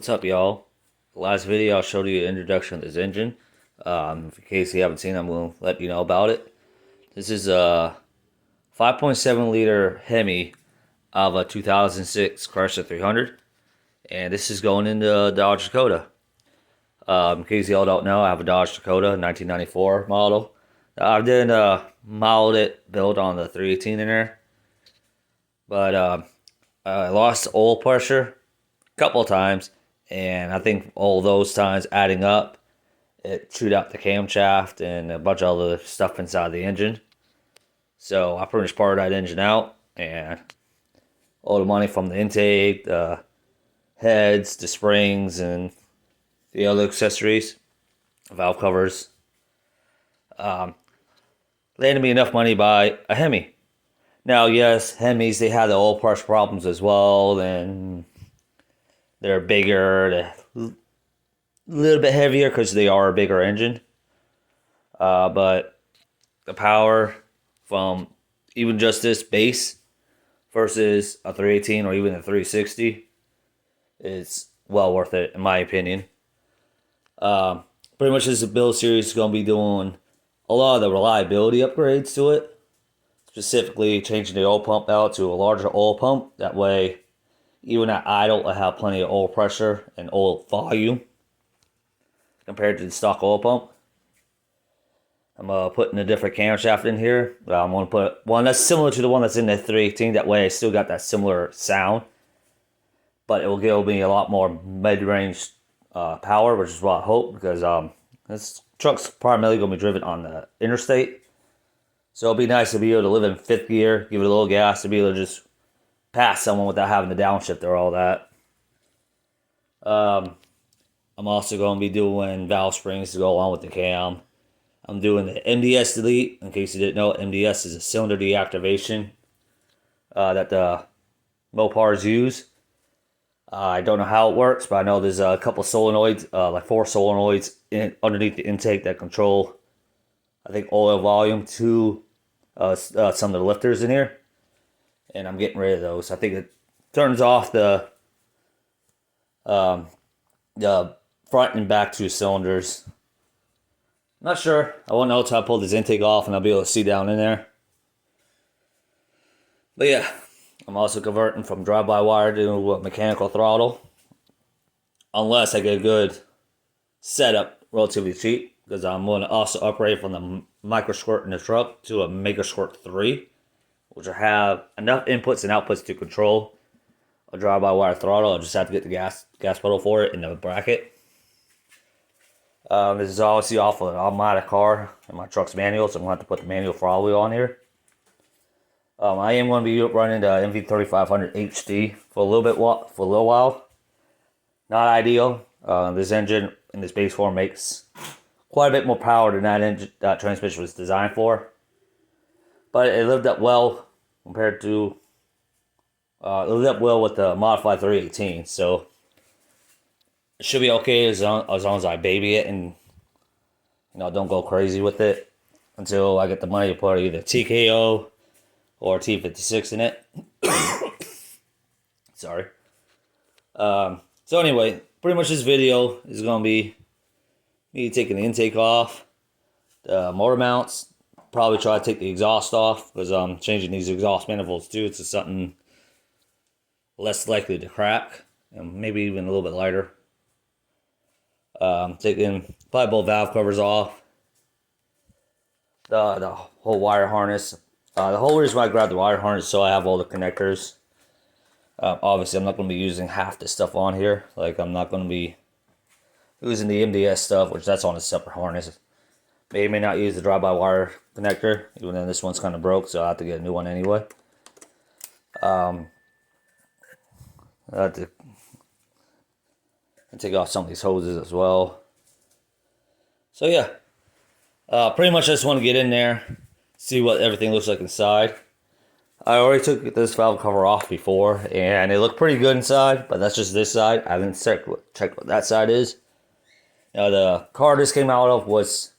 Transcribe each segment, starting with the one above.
What's up, y'all? Last video I showed you an introduction of this engine. In case you haven't seen it, I'm going to let you know about it. This is a 5.7 liter Hemi of a 2006 Chrysler 300, and this is going into Dodge Dakota. In case y'all don't know, I have a Dodge Dakota 1994 model. I did model it built on the 318 in there, but I lost oil pressure a couple of times. And I think all those times adding up, it chewed out the camshaft and a bunch of other stuff inside the engine. So I pretty much parted that engine out, and all the money from the intake, the heads, the springs, and the other accessories, valve covers, landed me enough money to buy a Hemi. Now, yes, Hemis, they have the oil pressure problems as well, and they're bigger, they're a little bit heavier because they are a bigger engine. But the power from even just this base versus a 318 or even a 360 is well worth it, in my opinion. Pretty much this build series is going to be doing a lot of the reliability upgrades to it. Specifically changing the oil pump out to a larger oil pump. That way, even at idle, I have plenty of oil pressure and oil volume compared to the stock oil pump. I'm putting a different camshaft in here. I'm going to put one that's similar to the one that's in the 318. That way I still got that similar sound. But it will give me a lot more mid-range power, which is what I hope. Because this truck's primarily going to be driven on the interstate. So it'll be nice to be able to live in fifth gear, give it a little gas, to be able to just pass someone without having to downshift or all that. I'm also going to be doing valve springs to go along with the cam. I'm doing the MDS delete. In case you didn't know, MDS is a cylinder deactivation that the Mopars use. I don't know how it works, but I know there's a couple solenoids, like 4 solenoids underneath the intake that control, I think, oil volume to some of the lifters in here. And I'm getting rid of those. I think it turns off the front and back 2 cylinders. Not sure. I won't know until I pull this intake off and I'll be able to see down in there. But yeah, I'm also converting from drive-by-wire to a mechanical throttle. Unless I get a good setup relatively cheap. Because I'm going to also upgrade from the micro squirt in the truck to a mega squirt 3. Which will have enough inputs and outputs to control a drive-by-wire throttle. I just have to get the gas pedal for it in the bracket. This is obviously off of an automatic car in my truck's manual, so I'm going to have to put the manual throttle wheel on here. I am going to be running the MV3500 HD for a little while. Not ideal. This engine in this base form makes quite a bit more power than that transmission was designed for. But it lived up well compared to, it lived up well with the modified 318. So it should be okay as long as I baby it and, don't go crazy with it until I get the money to put either TKO or T56 in it. Sorry. So anyway, pretty much this video is going to be me taking the intake off, the motor mounts. Probably try to take the exhaust off because I'm changing these exhaust manifolds too to something less likely to crack and maybe even a little bit lighter. Taking probably both valve covers off, the whole wire harness. The whole reason why I grabbed the wire harness is so I have all the connectors. Obviously, I'm not going to be using half the stuff on here. Like, I'm not going to be using the MDS stuff, which that's on a separate harness. May not use the drive-by-wire connector, even though this one's kind of broke, so I have to get a new one anyway. I have to take off some of these hoses as well. So yeah, pretty much I just want to get in there, see what everything looks like inside. I already took this valve cover off before, and it looked pretty good inside, but that's just this side. I haven't checked what that side is. Now the car this came out of was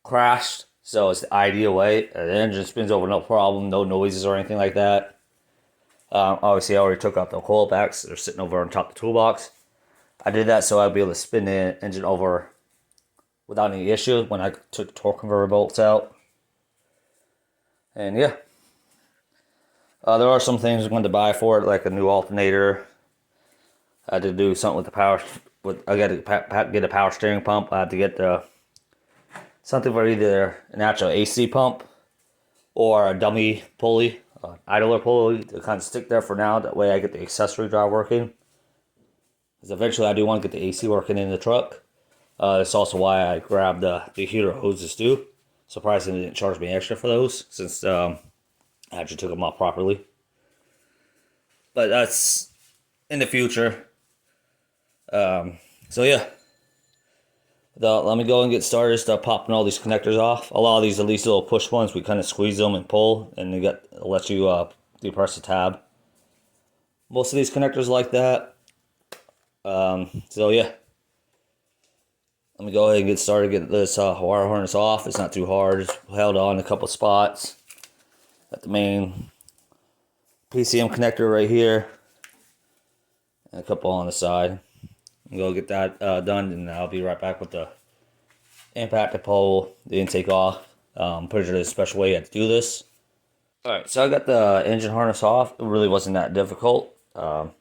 crashed, so it's the ideal way. The engine spins over no problem, no noises or anything like that. Obviously I already took out the coil packs. They're sitting over on top of the toolbox. I did that so I'd be able to spin the engine over without any issue when I took the torque converter bolts out. And yeah, there are some things I wanted to buy for it, like a new alternator. I had to do something with the power. I got to get a power steering pump. I had to get something for either an actual AC pump or a dummy pulley, idler pulley to kind of stick there for now. That way I get the accessory drive working. Because eventually I do want to get the AC working in the truck. That's also why I grabbed the heater hoses too. Surprisingly, they didn't charge me extra for those since I actually took them off properly. But that's in the future. So yeah. Let me go and get started. Start popping all these connectors off. A lot of these are these little push ones. We kind of squeeze them and pull, and let you depress the tab. Most of these connectors like that. So yeah. Let me go ahead and get started. Get this wire harness off. It's not too hard. Just held on a couple spots. Got the main PCM connector right here, and a couple on the side. I'm gonna get that done, and I'll be right back with the impact to pull the intake off. Pretty sure there's a special way you have to do this. Alright, so I got the engine harness off. It really wasn't that difficult. Like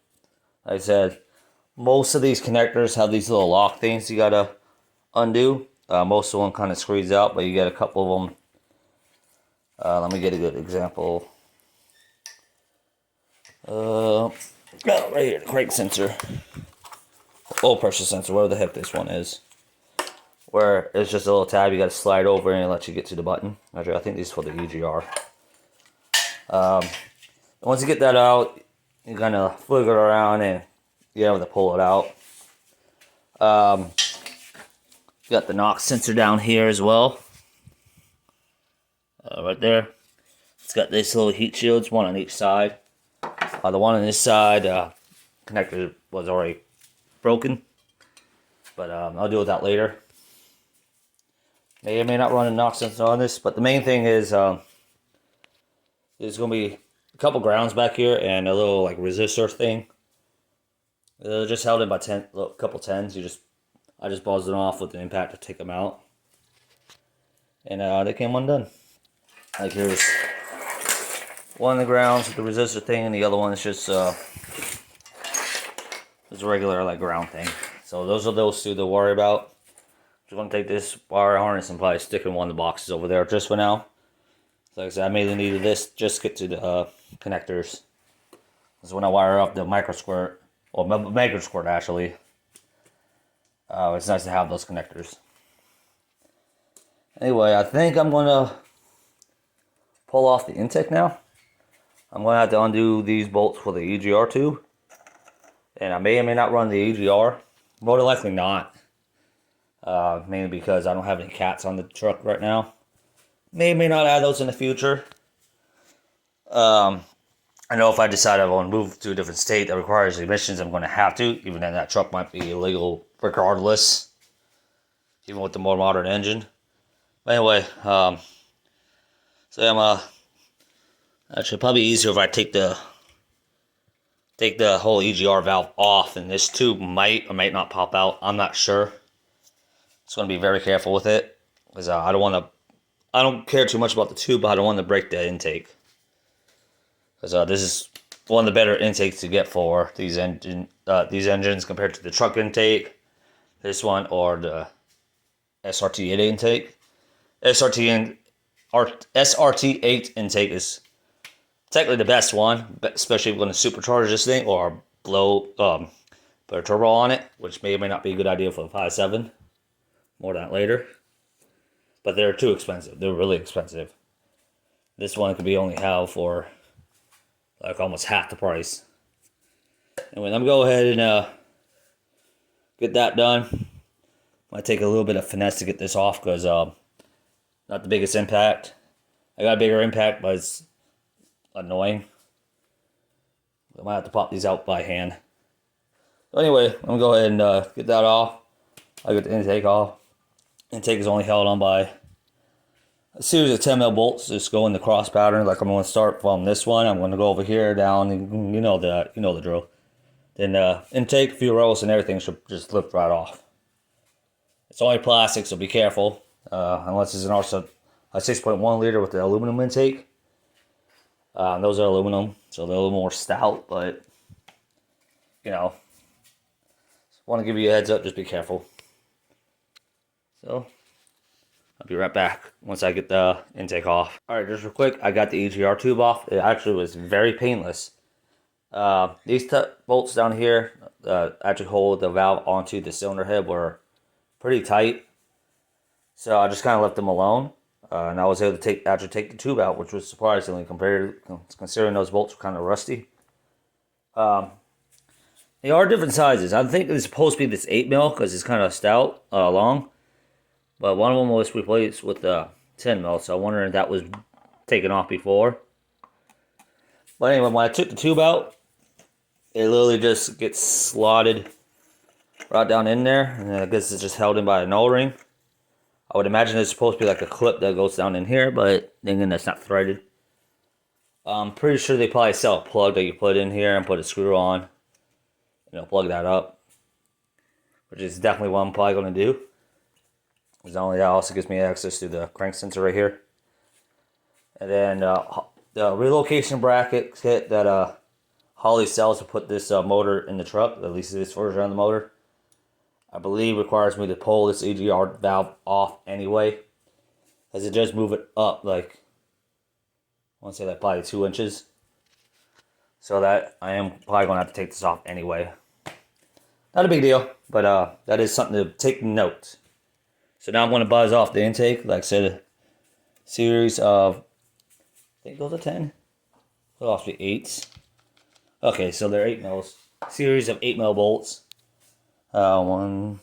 I said, most of these connectors have these little lock things you gotta undo. Most of them kind of squeeze out, but you get a couple of them. Let me get a good example. Right here, the crank sensor. Oil pressure sensor, whatever the heck this one is. Where it's just a little tab you got to slide over and it lets you get to the button. Actually, I think this is for the EGR. Once you get that out, you kind of flick it around and you're able to pull it out. You got the NOx sensor down here as well. Right there. It's got these little heat shields, one on each side. The one on this side, connector was already broken. But I'll deal with that later. May or may not run a NOx sensor on this, but the main thing is there's going to be a couple grounds back here and a little like resistor thing. Just held in by a couple tens. I just buzzed it off with the impact to take them out, and they came undone. Like here's one of the grounds with the resistor thing, and the other one is just a regular like ground thing. So those are those two to worry about. Just going to take this wire harness and probably stick in one of the boxes over there just for now. So like I said, I mainly needed this just to get to the connectors. So when I wire up the micro squirt, or mega squirt actually, it's nice to have those connectors. Anyway, I think I'm going to pull off the intake now. I'm going to have to undo these bolts for the EGR tube. And I may or may not run the EGR. More than likely not. Mainly because I don't have any cats on the truck right now. May or may not add those in the future. I know if I decide I want to move to a different state that requires emissions, I'm going to have to. Even then, that truck might be illegal regardless. Even with the more modern engine. But anyway, so I'm actually probably easier if I take the whole EGR valve off, and this tube might or might not pop out. I'm not sure. Just going to be very careful with it, because I don't care too much about the tube, but I don't want to break the intake. Because this is one of the better intakes to get for these engines compared to the truck intake, this one, or the SRT8 intake. SRT8 intake is technically the best one, especially if you're going to supercharge this thing or put a turbo on it, which may or may not be a good idea for the 5.7. More on that later. But they're too expensive. They're really expensive. This one could be only held for like almost half the price. Anyway, I'm going to go ahead and get that done. Might take a little bit of finesse to get this off because not the biggest impact. I got a bigger impact, but it's annoying. I might have to pop these out by hand. So anyway, I'm going to go ahead and get that off. I'll get the intake off. Intake is only held on by a series of 10 mil bolts. Just go in the cross pattern. Like I'm going to start from this one. I'm going to go over here, down, and you know the drill. then the intake, fuel rails, and everything should just lift right off. It's only plastic, so be careful. Unless it's an also a 6.1 liter with the aluminum intake. Those are aluminum, so they're a little more stout, but you know, want to give you a heads up, just be careful. So, I'll be right back once I get the intake off. Alright, just real quick, I got the EGR tube off. It actually was very painless. These bolts down here actually hold the valve onto the cylinder head were pretty tight. So I just kind of left them alone. And I was able to actually take the tube out, which was surprisingly considering those bolts were kind of rusty. They are different sizes. I think it's supposed to be this 8mm because it's kind of stout, long. But one of them was replaced with 10mm, so I'm wondering if that was taken off before. But anyway, when I took the tube out, it literally just gets slotted right down in there. And I guess it's just held in by an O-ring. I would imagine it's supposed to be like a clip that goes down in here, but then again, that's not threaded. I'm pretty sure they probably sell a plug that you put in here and put a screw on. You know, plug that up. Which is definitely what I'm probably going to do. Because not only that, also gives me access to the crank sensor right here. And then the relocation bracket kit that Holley sells to put this motor in the truck, at least this version of the motor, I believe requires me to pull this EGR valve off anyway, as it does move it up like, I want to say like probably 2 inches. So that I am probably going to have to take this off anyway. Not a big deal, but that is something to take note. So now I'm going to buzz off the intake. Like I said, a series of, I think those are 10. They'll off the 8s. Okay, so they're 8mm. Series of 8mm bolts. One.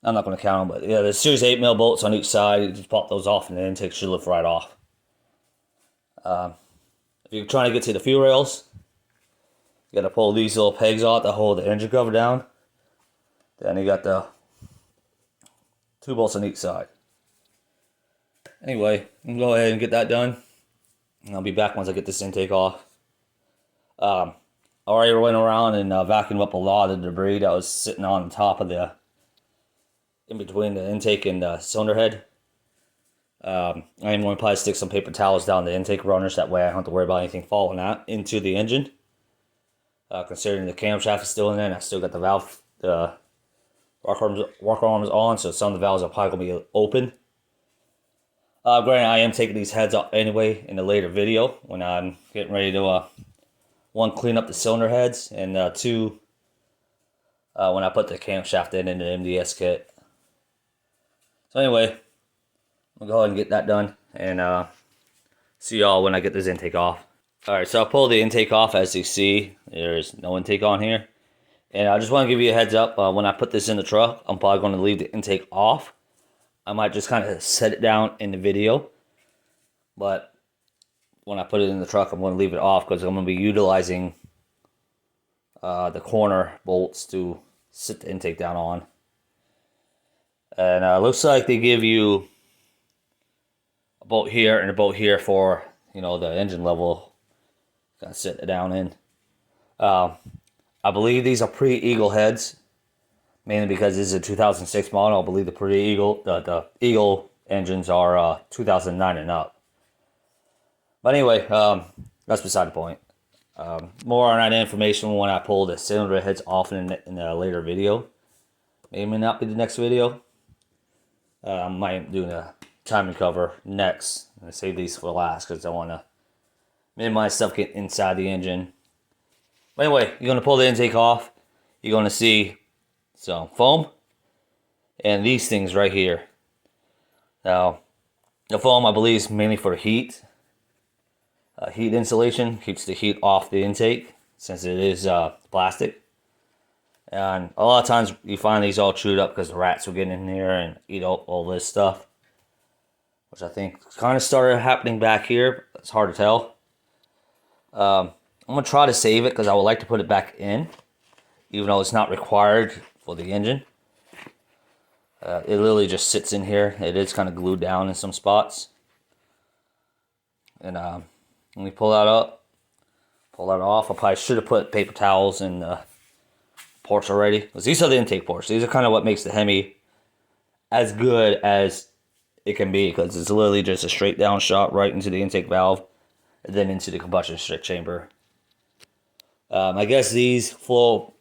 I'm not going to count them, but yeah, there's series of 8mm bolts on each side. You just pop those off and the intake should lift right off. If you're trying to get to the fuel rails, you got to pull these little pegs off to hold the engine cover down. Then you got the 2 bolts on each side. Anyway, I'm going to go ahead and get that done. And I'll be back once I get this intake off. I already went around and vacuumed up a lot of the debris that was sitting on top of the, in between the intake and the cylinder head. I am going to probably stick some paper towels down the intake runners. That way I don't have to worry about anything falling out into the engine. Considering the camshaft is still in there and I still got the valve, the rocker arms on, so some of the valves are probably going to be open. Granted, I am taking these heads off anyway in a later video when I'm getting ready to, 1, clean up the cylinder heads, and 2, when I put the camshaft in the MDS kit. So anyway, I'll go ahead and get that done, and see y'all when I get this intake off. Alright, so I pulled the intake off. As you see, there's no intake on here. And I just want to give you a heads up, when I put this in the truck, I'm probably going to leave the intake off. I might just kind of set it down in the video. But when I put it in the truck, I'm going to leave it off because I'm going to be utilizing the corner bolts to sit the intake down on. And it looks like they give you a bolt here and a bolt here for, you know, the engine level. Kind of sit it down in. I believe these are pre-Eagle heads, mainly because this is a 2006 model. I believe the pre-Eagle, the Eagle engines are 2009 and up. But anyway, that's beside the point. More on that information when I pull the cylinder heads off in a later video. May not be the next video. I might do a timing cover next. I'm going to save these for last because I want to minimize stuff getting inside the engine. But anyway, you're going to pull the intake off. You're going to see some foam and these things right here. Now, the foam I believe is mainly for heat. Heat insulation keeps the heat off the intake since it is plastic. And a lot of times you find these all chewed up because the rats will get in here and eat all this stuff. Which I think kind of started happening back here. It's hard to tell. I'm going to try to save it because I would like to put it back in, even though it's not required for the engine. It literally just sits in here. It is kind of glued down in some spots. And let me pull that up. Pull that off. I probably should have put paper towels in the ports already. Because these are the intake ports. These are kind of what makes the Hemi as good as it can be. Because it's literally just a straight down shot right into the intake valve. And then into the combustion chamber. I guess these flow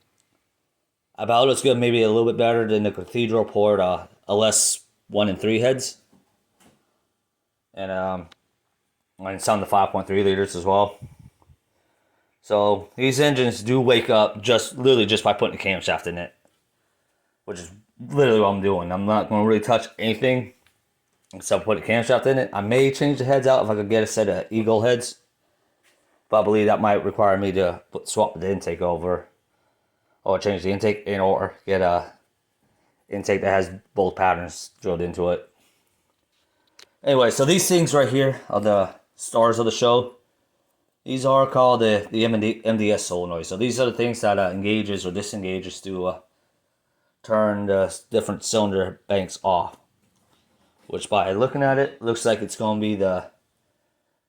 about as good, maybe a little bit better than the Cathedral port, LS 1 and 3 heads. And some of the 5.3 liters as well. So these engines do wake up literally just by putting the camshaft in it. Which is literally what I'm doing. I'm not going to really touch anything except put the camshaft in it. I may change the heads out if I could get a set of Eagle heads. But I believe that might require me to swap the intake over. Or change the intake in, or get a intake that has both patterns drilled into it. Anyway, so these things right here are the stars of the show. These are called the MDS solenoids. So these are the things that engages or disengages to turn the different cylinder banks off. Which by looking at it, looks like it's going to be the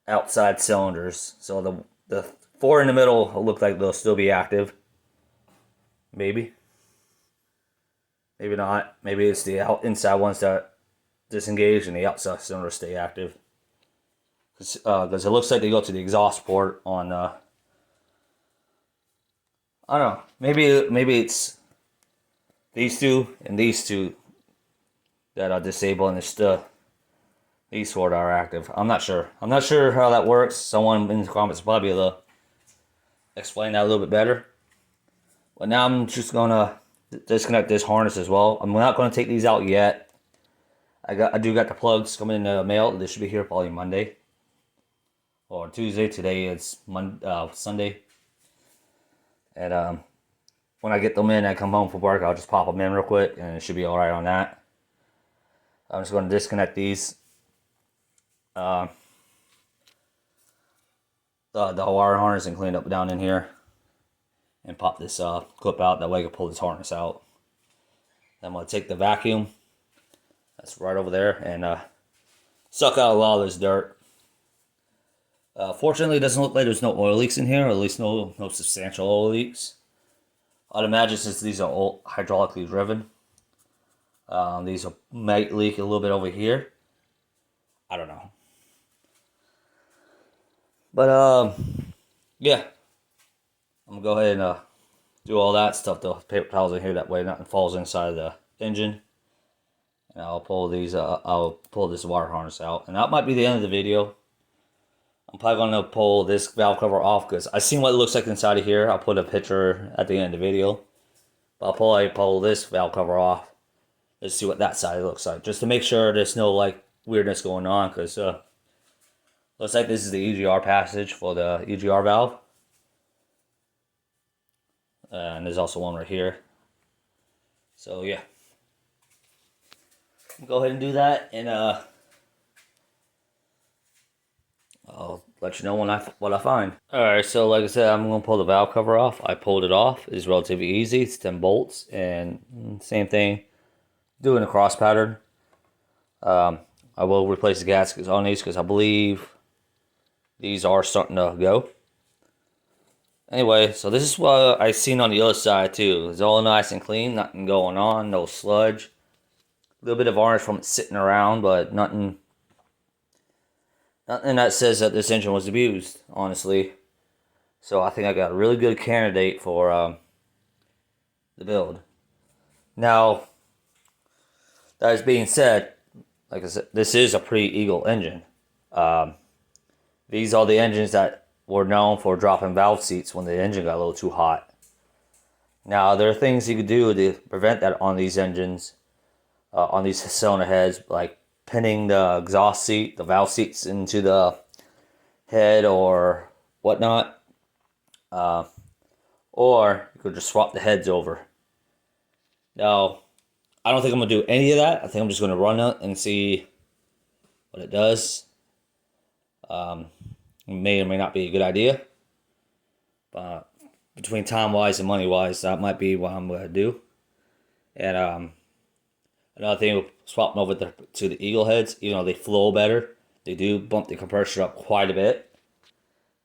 outside cylinders. So the four in the middle look like they'll still be active. Maybe. Maybe not. Maybe it's the inside ones that disengage and the outside cylinders stay active. Because it looks like they go to the exhaust port on, I don't know. Maybe it's these two and these two that are disabled, and it's these four that are active. I'm not sure. I'm not sure how that works. Someone in the comments will probably be able to explain that a little bit better. But now I'm just gonna disconnect this harness as well. I'm not gonna take these out yet. I do got the plugs coming in the mail. They should be here probably Monday or Tuesday. Today it's Sunday. And when I get them in, I come home from work. I'll just pop them in real quick, and it should be all right on that. I'm just gonna disconnect these. The wire harness and clean up down in here. And pop this clip out, that way I can pull this harness out. Then I'm going to take the vacuum, that's right over there, and suck out a lot of this dirt. Fortunately, it doesn't look like there's no oil leaks in here, or at least no substantial oil leaks. I'd imagine since these are all hydraulically driven, these might leak a little bit over here. I don't know. But, yeah. I'm going to go ahead and do all that stuff, the paper towels in here, that way nothing falls inside of the engine. And I'll pull this wire harness out. And that might be the end of the video. I'm probably going to pull this valve cover off because I've seen what it looks like inside of here. I'll put a picture at the end of the video. But I'll probably pull this valve cover off. Let's see what that side looks like. Just to make sure there's no like weirdness going on, because looks like this is the EGR passage for the EGR valve. And there's also one right here. So yeah, go ahead and do that, and I'll let you know what I find. Alright, so like I said, I'm going to pull the valve cover off. I pulled it off. It's relatively easy. It's 10 bolts, and same thing, doing a cross pattern. I will replace the gaskets on these because I believe these are starting to go. Anyway, so this is what I seen on the other side too. It's all nice and clean, nothing going on, no sludge. A little bit of varnish from it sitting around, but nothing that says that this engine was abused, honestly. So I think I got a really good candidate for the build. Now, that is being said, like I said, this is a pre-Eagle engine. These are the engines that were known for dropping valve seats when the engine got a little too hot. Now, there are things you could do to prevent that on these engines, on these cylinder heads, like pinning the exhaust seat, the valve seats into the head or whatnot. Or you could just swap the heads over. Now, I don't think I'm going to do any of that. I think I'm just going to run it and see what it does. May or may not be a good idea. But between time-wise and money-wise, that might be what I'm going to do. And another thing, swapping over to the Eagle heads, they flow better. They do bump the compressor up quite a bit.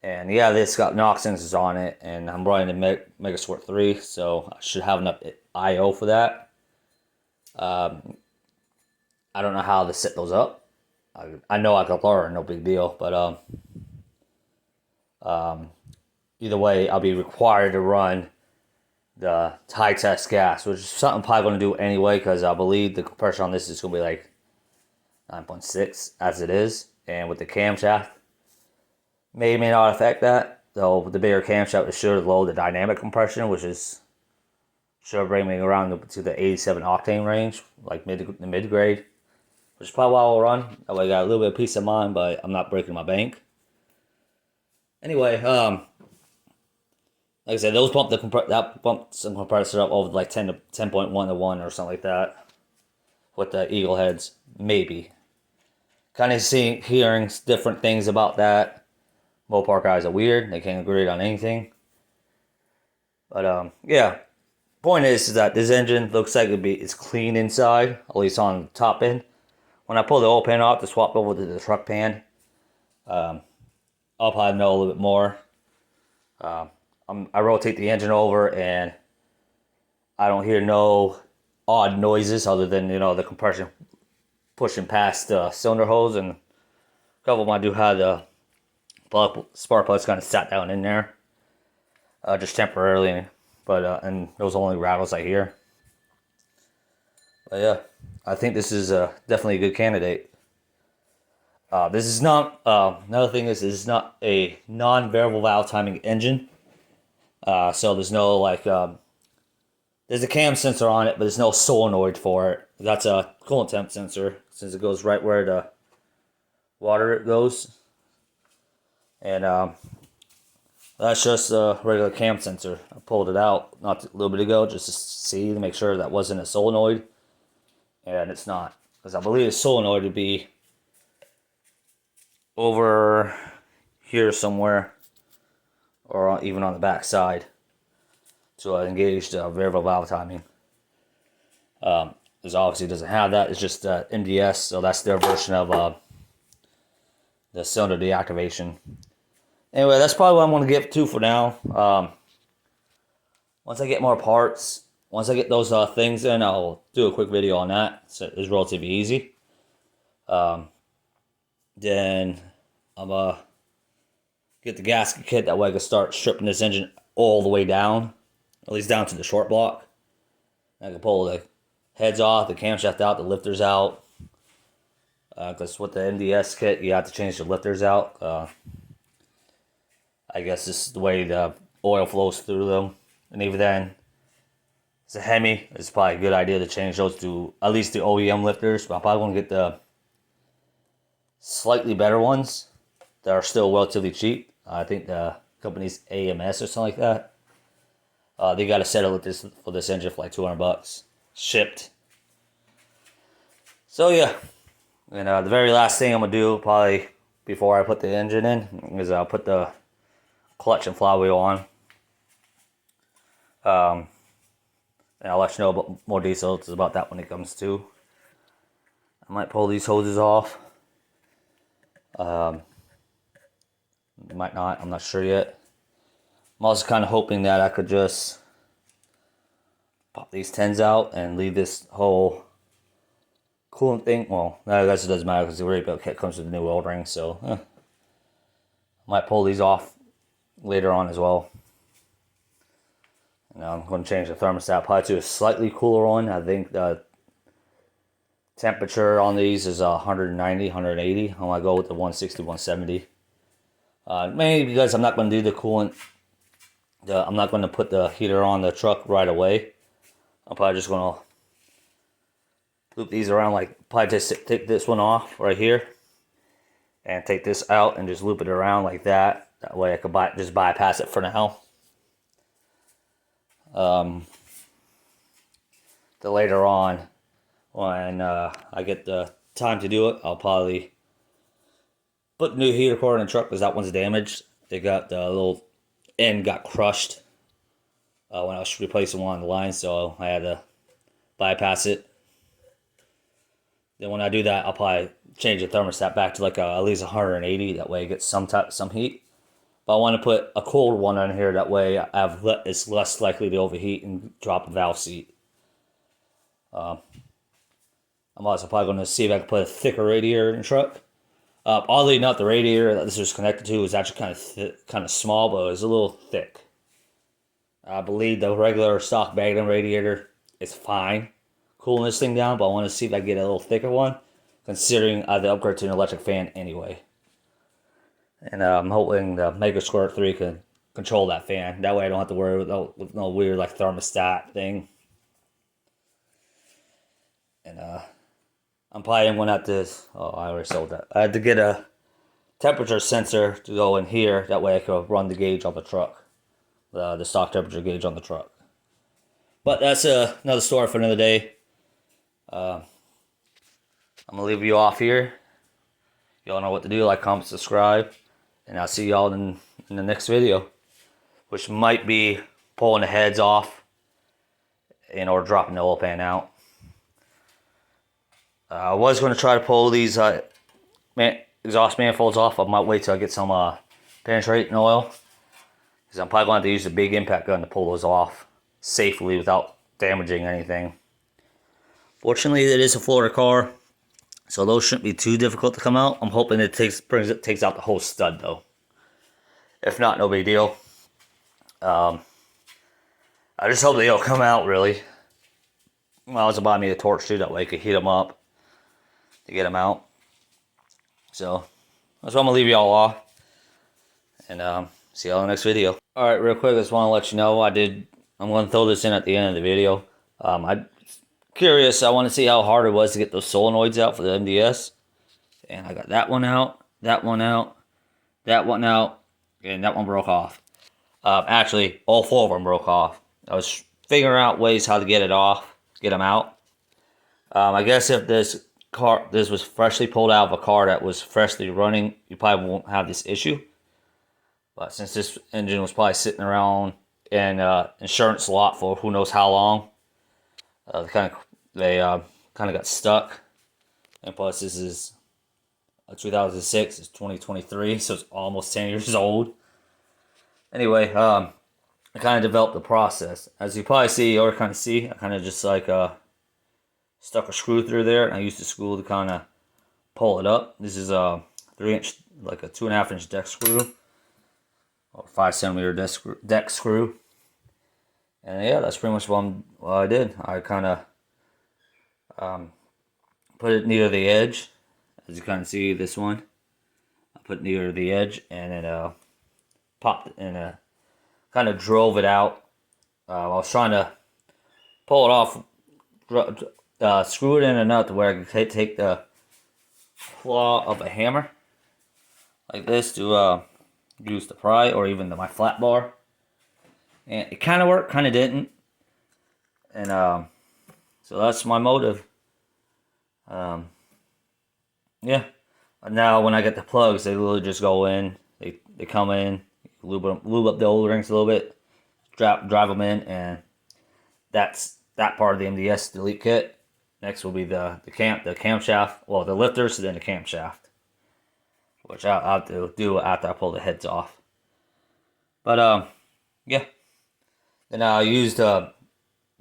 And yeah, it's got knock sensors on it, and I'm running the Megasport 3, so I should have enough I/O for that. I don't know how to set those up. I know I could learn, no big deal, but either way, I'll be required to run the high test gas, which is something I'm probably going to do anyway, because I believe the compression on this is going to be like 9.6 as it is, and with the camshaft, may not affect that. Though the bigger camshaft should lower the dynamic compression, which is should bring me around to the 87 octane range, like the mid grade, which is probably why I'll run. That way I got a little bit of peace of mind, but I'm not breaking my bank. Anyway, like I said, those that bumped some compressor up over like 10 to 10.1 to 1 or something like that with the eagle heads, maybe. Kind of hearing different things about that. Mopar guys are weird. They can't agree on anything. But yeah. Point is that this engine looks like it's clean inside, at least on the top end. When I pull the oil pan off to swap over to the truck pan, I'll probably know a little bit more. I rotate the engine over and I don't hear no odd noises other than, the compression pushing past the cylinder hose, and a couple of them I do have the spark plugs kind of sat down in there, just temporarily, but and those are only rattles I hear. But yeah, I think this is definitely a good candidate. This is not, another thing is, this is not a non-variable valve timing engine. So there's no like, there's a cam sensor on it, but there's no solenoid for it. That's a coolant temp sensor, since it goes right where the water goes. And that's just a regular cam sensor. I pulled it out not a little bit ago just to see, to make sure that wasn't a solenoid. And it's not, because I believe a solenoid would be over here somewhere, or even on the back side, to engage the variable valve timing. This obviously doesn't have that. It's just MDS, so that's their version of the cylinder deactivation. Anyway, that's probably what I'm going to get to for now. Once I get more parts, once I get those things in, I'll do a quick video on that. So it's relatively easy. Then I'm get the gasket kit, that way I can start stripping this engine all the way down, at least down to the short block. I can pull the heads off, the camshaft out, the lifters out. Because with the MDS kit, you have to change the lifters out. I guess this is the way the oil flows through them. And even then, it's a Hemi. It's probably a good idea to change those to at least the OEM lifters. But I'm probably going to get the slightly better ones that are still relatively cheap. I think the company's AMS or something like that. They got a set of lifters for this engine for like $200 shipped. So yeah, and the very last thing I'm gonna do probably before I put the engine in is I'll put the clutch and flywheel on. And I'll let you know about more details about that when it comes to. I might pull these hoses off. Might not. I'm not sure yet. I'm also kind of hoping that I could just pop these 10s out and leave this whole coolant thing. Well, I guess it doesn't matter because the rebuilt kit comes with a new oil ring, so I might pull these off later on as well. Now I'm going to change the thermostat probably to a slightly cooler one. I think the temperature on these is 190, 180. I want to go with the 160, 170. Mainly because I'm not going to do the coolant. I'm not going to put the heater on the truck right away. I'm probably just going to loop these around, like probably just take this one off right here and take this out and just loop it around like that. That way I could just bypass it for now. The later on, when I get the time to do it, I'll probably put the new heater core in the truck because that one's damaged. They got the little end got crushed when I was replacing one on the line, so I had to bypass it. Then when I do that, I'll probably change the thermostat back to like at least 180. That way it gets some heat. But I want to put a cold one on here. That way it's less likely to overheat and drop a valve seat. I'm also probably going to see if I can put a thicker radiator in the truck. Oddly enough, the radiator that this was connected to was actually kind of small, but it was a little thick. I believe the regular stock Magnum radiator is fine cooling this thing down, but I want to see if I can get a little thicker one, considering I had to upgrade to an electric fan anyway. And I'm hoping the Mega Squirt 3 can control that fan. That way I don't have to worry with no weird like thermostat thing. And I'm probably going to have to, oh, I already sold that. I had to get a temperature sensor to go in here. That way I could run the gauge on the truck. The stock temperature gauge on the truck. But that's another story for another day. I'm going to leave you off here. Y'all know what to do. Like, comment, subscribe. And I'll see y'all in the next video. Which might be pulling the heads off. Or dropping the oil pan out. I was going to try to pull these exhaust manifolds off. I might wait till I get some penetrating oil. Because I'm probably going to have to use a big impact gun to pull those off safely without damaging anything. Fortunately, it is a Florida car, so those shouldn't be too difficult to come out. I'm hoping it takes out the whole stud though. If not, no big deal. I just hope they'll come out really. I was buy me a torch too, that way I could heat them up to get them out. So that's what I'm gonna leave y'all off, and see y'all in the next video. All right, real quick, I just want to let you know I'm gonna throw this in at the end of the video. I'm curious. I want to see how hard it was to get those solenoids out for the MDS, and I got that one out, that one out, that one out, and that one broke off. Actually, all four of them broke off. I was figuring out ways how to get it off, get them out. I guess if this was freshly pulled out of a car that was freshly running, you probably won't have this issue. But since this engine was probably sitting around in insurance lot for who knows how long, they kind of got stuck. And plus, this is 2006. It's 2023, so it's almost 10 years old. Anyway, I kind of developed the process. As you probably see, or kind of see, I kind of just like stuck a screw through there, and I used the screw to kind of pull it up. This is a 3-inch, like a 2.5-inch deck screw, or 5-centimeter deck screw. And yeah, that's pretty much what I did. I kind of put it near the edge, as you kind of see this one. I put it near the edge, and then popped it and kind of drove it out. I was trying to pull it off, screw it in a nut to where I could take the claw of a hammer like this to use to pry, or even my flat bar. And it kind of worked, kind of didn't. And so that's my motive. Yeah. Now when I get the plugs, they literally just go in. They come in, lube up the old rings a little bit, drive them in, and that's that part of the MDS delete kit. Next will be the camshaft, well, the lifters, and then the camshaft, which I'll have to do after I pull the heads off. But yeah. Then I used the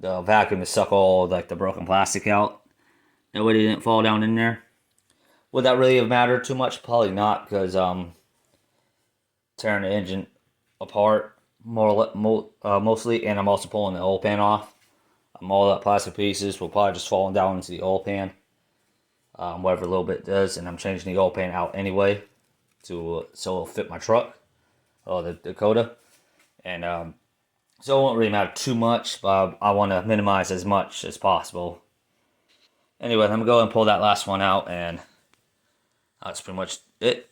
vacuum to suck all like the broken plastic out. That way it didn't fall down in there. Would that really have mattered too much? Probably not, because tearing the engine apart mostly, and I'm also pulling the oil pan off. All that plastic pieces will probably just fall down into the oil pan, whatever a little bit does, and I'm changing the oil pan out anyway so it'll fit my truck, the Dakota, and so it won't really matter too much, but I want to minimize as much as possible. Anyway, I'm going to go and pull that last one out, and that's pretty much it.